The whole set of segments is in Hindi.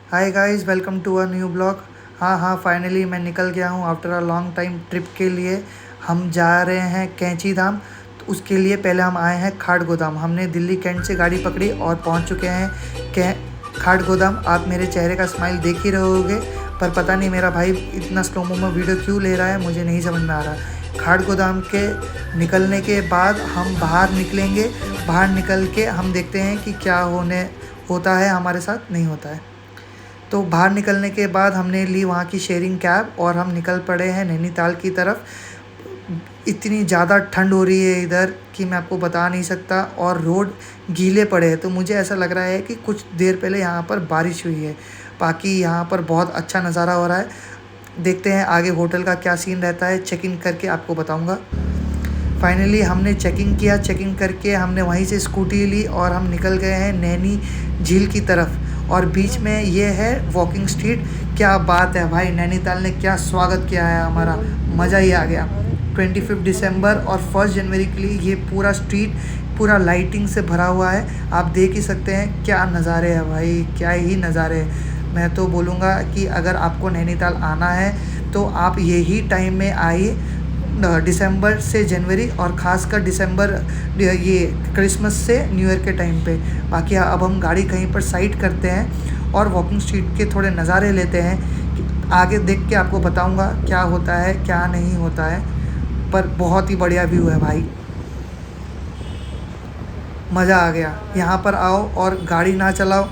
Hi guys, welcome to a new blog. हाँ, फाइनली मैं निकल गया हूँ after a long time trip के लिए। हम जा रहे हैं कैंची धाम। तो उसके लिए पहले हम आए हैं खाट गोदाम। हमने दिल्ली कैंट से गाड़ी पकड़ी और पहुँच चुके हैं कै खाट गोदाम। आप मेरे चेहरे का स्माइल देख ही रहे होगे, पर पता नहीं मेरा भाई इतना स्लोमो में वीडियो क्यों ले रहा है, मुझे नहीं समझ में आ रहा। खाट गोदाम के निकलने के बाद हम बाहर निकलेंगे। बाहर निकल के हम देखते हैं कि क्या होता है हमारे साथ, नहीं होता है। तो बाहर निकलने के बाद हमने ली वहाँ की शेयरिंग कैब और हम निकल पड़े हैं नैनीताल की तरफ। इतनी ज़्यादा ठंड हो रही है इधर कि मैं आपको बता नहीं सकता, और रोड गीले पड़े हैं। तो मुझे ऐसा लग रहा है कि कुछ देर पहले यहाँ पर बारिश हुई है। बाकी यहाँ पर बहुत अच्छा नज़ारा हो रहा है। देखते हैं आगे होटल का क्या सीन रहता है, चेक इन करके आपको बताऊँगा। फाइनली हमने चेकिंग किया। चेकिंग करके हमने वहीं से स्कूटी ली और हम निकल गए हैं नैनी झील की तरफ। और बीच में ये है वॉकिंग स्ट्रीट। क्या बात है भाई, नैनीताल ने क्या स्वागत किया है हमारा, मज़ा ही आ गया। 25 दिसंबर और 1 जनवरी के लिए ये पूरा स्ट्रीट पूरा लाइटिंग से भरा हुआ है। आप देख ही सकते हैं क्या नज़ारे हैं भाई, क्या ही नज़ारे हैं। मैं तो बोलूँगा कि अगर आपको नैनीताल आना है तो आप यही टाइम में आइए, दिसंबर से जनवरी, और ख़ासकर दिसंबर ये क्रिसमस से न्यू ईयर के टाइम पे। बाकी अब हम गाड़ी कहीं पर साइड करते हैं और वॉकिंग स्ट्रीट के थोड़े नज़ारे लेते हैं। आगे देख के आपको बताऊंगा क्या होता है क्या नहीं होता है, पर बहुत ही बढ़िया व्यू है भाई, मज़ा आ गया। यहाँ पर आओ और गाड़ी ना चलाओ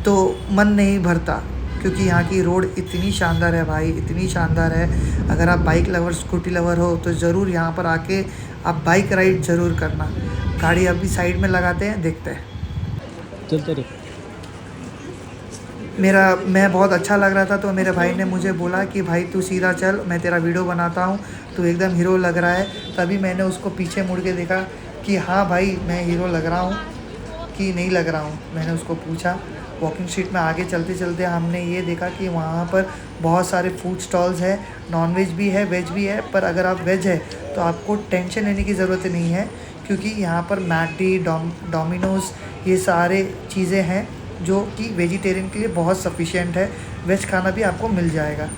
तो मन नहीं भरता, क्योंकि यहाँ की रोड इतनी शानदार है भाई, इतनी शानदार है। अगर आप बाइक लवर स्कूटी लवर हो तो ज़रूर यहाँ पर आके आप बाइक राइड ज़रूर करना। गाड़ी अभी साइड में लगाते हैं, देखते हैं। चलते रहे। मैं बहुत अच्छा लग रहा था तो मेरे भाई ने मुझे बोला कि भाई तू सीधा चल, मैं तेरा वीडियो बनाता हूँ, तू एकदम हीरो लग रहा है। तभी मैंने उसको पीछे मुड़ के देखा कि हाँ भाई मैं हीरो लग रहा हूँ कि नहीं लग रहा हूँ। मैंने उसको पूछा। वॉकिंग स्ट्रीट में आगे चलते चलते हमने ये देखा कि वहाँ पर बहुत सारे फूड स्टॉल्स हैं, नॉन वेज भी है वेज भी है। पर अगर आप वेज है तो आपको टेंशन लेने की ज़रूरत नहीं है, क्योंकि यहाँ पर मैकडी, डोमिनोज़, ये सारे चीज़ें हैं जो कि वेजिटेरियन के लिए बहुत सफिशिएंट है। वेज खाना भी आपको मिल जाएगा।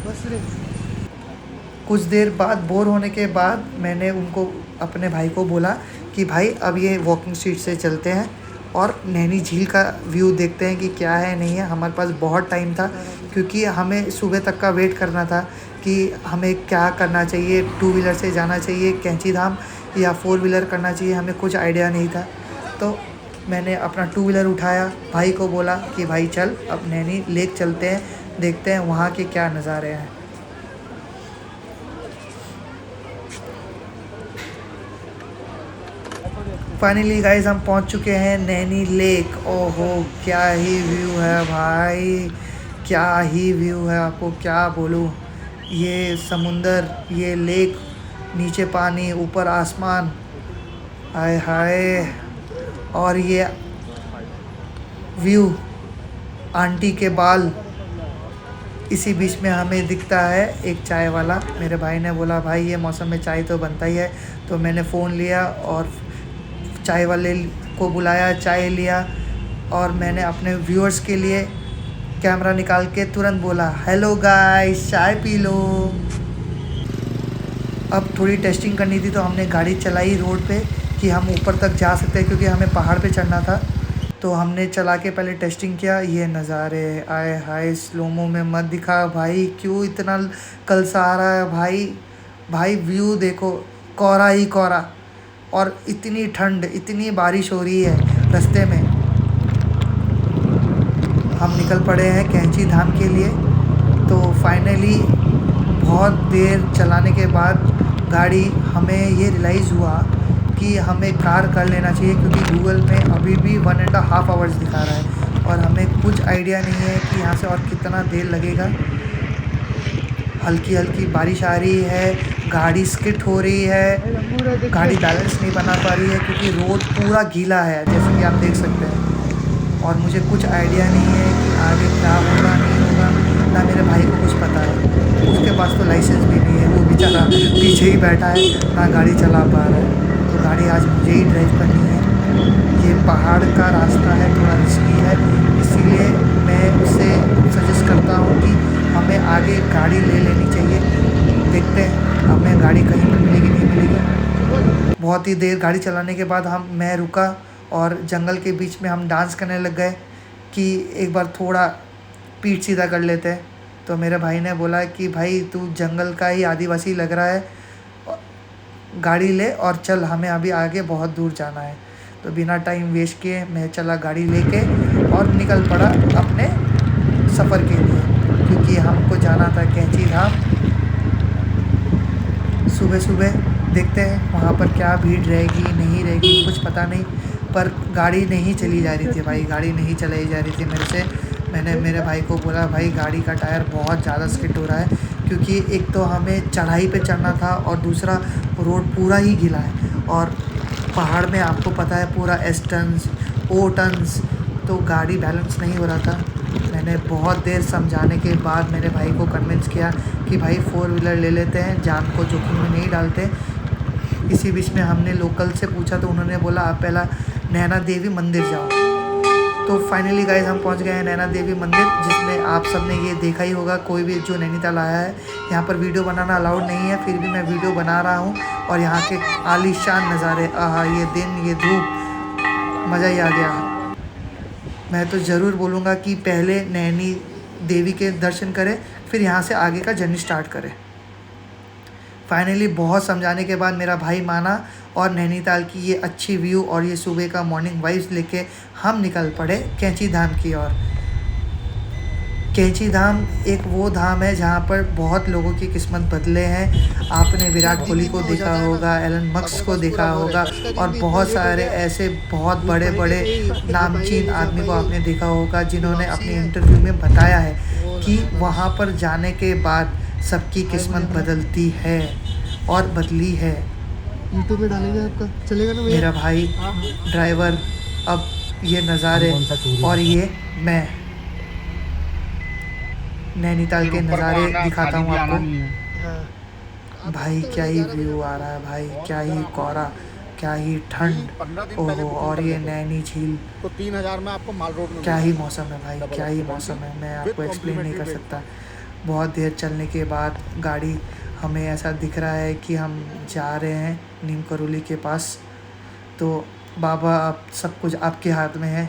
कुछ देर बाद बोर होने के बाद मैंने उनको अपने भाई को बोला कि भाई अब ये वॉकिंग स्ट्रीट से चलते हैं और नैनी झील का व्यू देखते हैं कि क्या है नहीं है। हमारे पास बहुत टाइम था, क्योंकि हमें सुबह तक का वेट करना था कि हमें क्या करना चाहिए, 2 व्हीलर से जाना चाहिए कैंची धाम या 4 व्हीलर करना चाहिए, हमें कुछ आइडिया नहीं था। तो मैंने अपना 2 व्हीलर उठाया, भाई को बोला कि भाई चल अब नैनी लेक चलते हैं, देखते हैं वहाँ के क्या नज़ारे हैं। फाइनली गाइस हम पहुंच चुके हैं नैनी लेक। ओहो क्या ही व्यू है भाई, क्या ही व्यू है, आपको क्या बोलूं। ये समुंदर, ये लेक, नीचे पानी, ऊपर आसमान, हाय हाय। और ये व्यू, आंटी के बाल, इसी बीच में हमें दिखता है एक चाय वाला। मेरे भाई ने बोला भाई ये मौसम में चाय तो बनता ही है। तो मैंने फ़ोन लिया और चाय वाले को बुलाया, चाय लिया, और मैंने अपने व्यूअर्स के लिए कैमरा निकाल के तुरंत बोला हेलो गाइस चाय पी लो। अब थोड़ी टेस्टिंग करनी थी तो हमने गाड़ी चलाई रोड पे कि हम ऊपर तक जा सकते हैं, क्योंकि हमें पहाड़ पे चढ़ना था। तो हमने चला के पहले टेस्टिंग किया। ये नज़ारे आए हाय, स्लोमो में मत दिखा भाई, क्यों इतना कलसा आ रहा है भाई। भाई व्यू देखो, कोहरा ही कोहरा, और इतनी ठंड, इतनी बारिश हो रही है रास्ते में। हम निकल पड़े हैं कैंची धाम के लिए। तो फाइनली बहुत देर चलाने के बाद गाड़ी, हमें ये रियलाइज़ हुआ कि हमें कार कर लेना चाहिए, क्योंकि गूगल में अभी भी 1.5 आवर्स दिखा रहा है और हमें कुछ आइडिया नहीं है कि यहाँ से और कितना देर लगेगा। हल्की हल्की बारिश आ रही है, गाड़ी स्किट हो रही है, गाड़ी बैलेंस नहीं बना पा रही है, क्योंकि रोड पूरा गीला है जैसे कि आप देख सकते हैं। और मुझे कुछ आइडिया नहीं है कि आगे क्या होगा नहीं होगा, ना मेरे भाई को कुछ पता है, उसके पास तो लाइसेंस भी नहीं है, वो बेचारा पीछे ही बैठा है, ना गाड़ी चला पा रहा है। तो गाड़ी आज मुझे ही ड्राइव करनी है। ये पहाड़ का रास्ता है, थोड़ा रिस्की है, इसीलिए मैं उससे सजेस्ट आगे गाड़ी ले लेनी चाहिए। देखते हैं हमें गाड़ी कहीं पर मिलेगी नहीं मिलेगी। बहुत ही देर गाड़ी चलाने के बाद मैं रुका और जंगल के बीच में हम डांस करने लग गए कि एक बार थोड़ा पीठ सीधा कर लेते हैं। तो मेरे भाई ने बोला कि भाई तू जंगल का ही आदिवासी लग रहा है, गाड़ी ले और चल, हमें अभी आगे बहुत दूर जाना है। तो बिना टाइम वेस्ट किए मैं चला गाड़ी लेके और निकल पड़ा अपने सफ़र के लिए, क्योंकि हमको जाना था कैंची धाम। सुबह सुबह देखते हैं वहाँ पर क्या भीड़ रहेगी नहीं रहेगी, कुछ पता नहीं। पर गाड़ी नहीं चली जा रही थी भाई, गाड़ी नहीं चलाई जा रही थी मेरे से। मैंने मेरे भाई को बोला भाई गाड़ी का टायर बहुत ज़्यादा स्किड हो रहा है, क्योंकि एक तो हमें चढ़ाई पे चढ़ना था और दूसरा रोड पूरा ही गीला है, और पहाड़ में आपको पता है पूरा एस टर्न्स ओ टर्न्स, तो गाड़ी बैलेंस नहीं हो रहा था। मैंने बहुत देर समझाने के बाद मेरे भाई को कन्विंस किया कि भाई 4 व्हीलर ले लेते हैं, जान को जोखिम में नहीं डालते। इसी बीच में हमने लोकल से पूछा तो उन्होंने बोला आप पहला नैना देवी मंदिर जाओ। तो फाइनली गाइस हम पहुंच गए हैं नैना देवी मंदिर, जिसमें आप सब ने ये देखा ही होगा, कोई भी जो नैनीताल आया है। यहाँ पर वीडियो बनाना अलाउड नहीं है, फिर भी मैं वीडियो बना रहा हूँ। और यहाँ के आलीशान नज़ारे, आहा ये दिन ये धूप, मज़ा ही आ गया। मैं तो ज़रूर बोलूँगा कि पहले नैनी देवी के दर्शन करें, फिर यहाँ से आगे का जर्नी स्टार्ट करें। फाइनली बहुत समझाने के बाद मेरा भाई माना और नैनीताल की ये अच्छी व्यू और ये सुबह का मॉर्निंग वाइब्स लेके हम निकल पड़े कैंची धाम की ओर। कैंची धाम एक वो धाम है जहाँ पर बहुत लोगों की किस्मत बदले हैं। आपने विराट कोहली को देखा होगा, एलन मस्क को देखा होगा, और बहुत सारे ऐसे बहुत बड़े बड़े नामचीन आदमी को आपने देखा होगा, जिन्होंने अपने इंटरव्यू में बताया है कि वहाँ पर जाने के बाद सबकी किस्मत बदलती है और बदली है। यूट्यूब में डालेंगे, आपका चलेगा ना मेरा भाई ड्राइवर, अब ये नज़ारे और ये मैं नैनीताल के नज़ारे दिखाता हूँ आपको। भाई क्या ही व्यू आ रहा है भाई, क्या ही कोहरा, क्या ही ठंड, ओहो, और ये नैनी झील। तो 3000 में आपको माल रोड में क्या ही मौसम है भाई, क्या ही मौसम है, मैं आपको एक्सप्लेन नहीं कर सकता। बहुत देर चलने के बाद गाड़ी हमें ऐसा दिख रहा है कि हम जा रहे हैं नीम करोली के पास। तो बाबा अब सब कुछ आपके हाथ में है,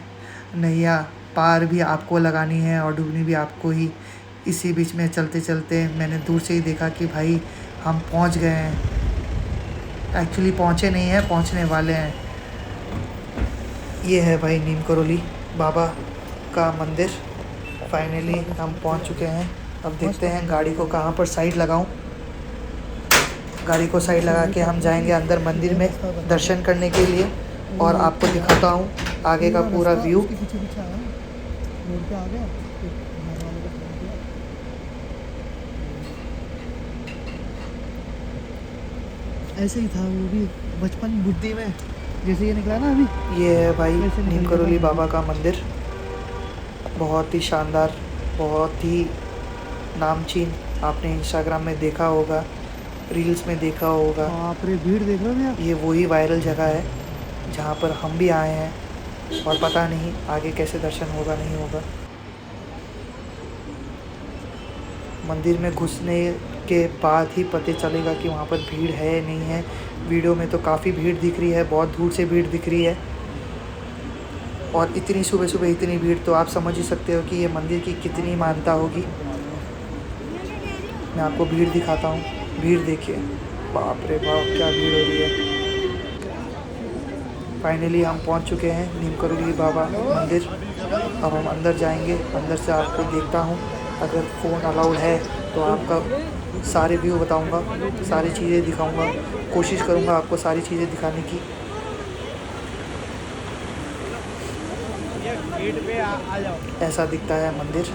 नैया पार भी आपको लगानी है और डूबनी भी आपको ही। इसी बीच में चलते चलते मैंने दूर से ही देखा कि भाई हम पहुंच गए हैं। एक्चुअली पहुंचे नहीं हैं, पहुंचने वाले हैं। ये है भाई नीम करोली बाबा का मंदिर। फाइनली हम पहुंच चुके हैं। अब देखते हैं गाड़ी को कहाँ पर साइड लगाऊं। गाड़ी को साइड लगा के हम जाएंगे अंदर मंदिर में दर्शन करने के लिए, और आपको दिखाता हूँ आगे का पूरा व्यू। ऐसे ही था वो भी बचपन बुद्धि में, जैसे ये निकला ना अभी। ये है भाई नीम करोली बाबा का मंदिर, बहुत ही शानदार, बहुत ही नामचीन। आपने इंस्टाग्राम में देखा होगा, रील्स में देखा होगा। बाप रे, भीड़ देख रहे हो आप। ये वही वायरल जगह है जहाँ पर हम भी आए हैं, और पता नहीं आगे कैसे दर्शन होगा नहीं होगा। मंदिर में घुसने के बाद ही पता चलेगा कि वहाँ पर भीड़ है नहीं है। वीडियो में तो काफ़ी भीड़ दिख रही है, बहुत दूर से भीड़ दिख रही है, और इतनी सुबह सुबह इतनी भीड़, तो आप समझ ही सकते हो कि ये मंदिर की कितनी मान्यता होगी। मैं आपको भीड़ दिखाता हूँ, भीड़ देखिए, बाप रे बाप क्या भीड़ हो रही है। फाइनली हम पहुँच चुके हैं नीम करोली बाबा मंदिर। अब हम अंदर जाएंगे, अंदर से आपको देखता हूँ, अगर फ़ोन अलाउड है तो आपका सारे व्यू बताऊंगा, सारी चीज़ें दिखाऊंगा, कोशिश करूंगा आपको सारी चीज़ें दिखाने की। ऐसा दिखता है मंदिर।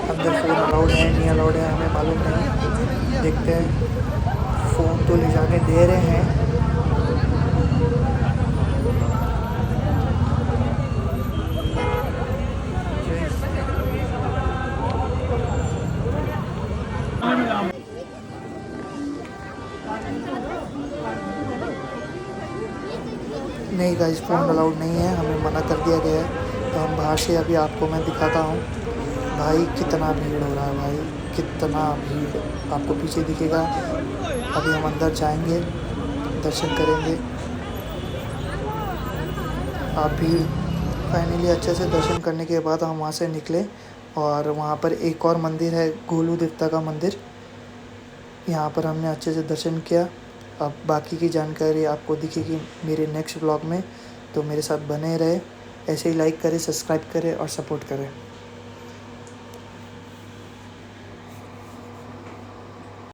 अंदर फ़ोन अलाउड है नहीं अलाउड है हमें मालूम नहीं, देखते हैं। फ़ोन तो ले जाने दे रहे हैं। नहीं गाइस, फ़ोन अलाउड नहीं है, हमें मना कर दिया गया है। तो हम बाहर से अभी आपको मैं दिखाता हूँ। भाई कितना भीड़ हो रहा है भाई, कितना भीड़ आपको पीछे दिखेगा। अभी हम अंदर जाएंगे, दर्शन करेंगे। आप भीड़ फाइनली अच्छे से दर्शन करने के बाद हम वहाँ से निकले और वहाँ पर एक और मंदिर है, गोलू देवता का मंदिर। यहाँ पर हमने अच्छे से दर्शन किया। अब बाकी की जानकारी आपको दिखेगी मेरे नेक्स्ट ब्लॉग में, तो मेरे साथ बने रहे। ऐसे ही लाइक करें, सब्सक्राइब करें और सपोर्ट करें।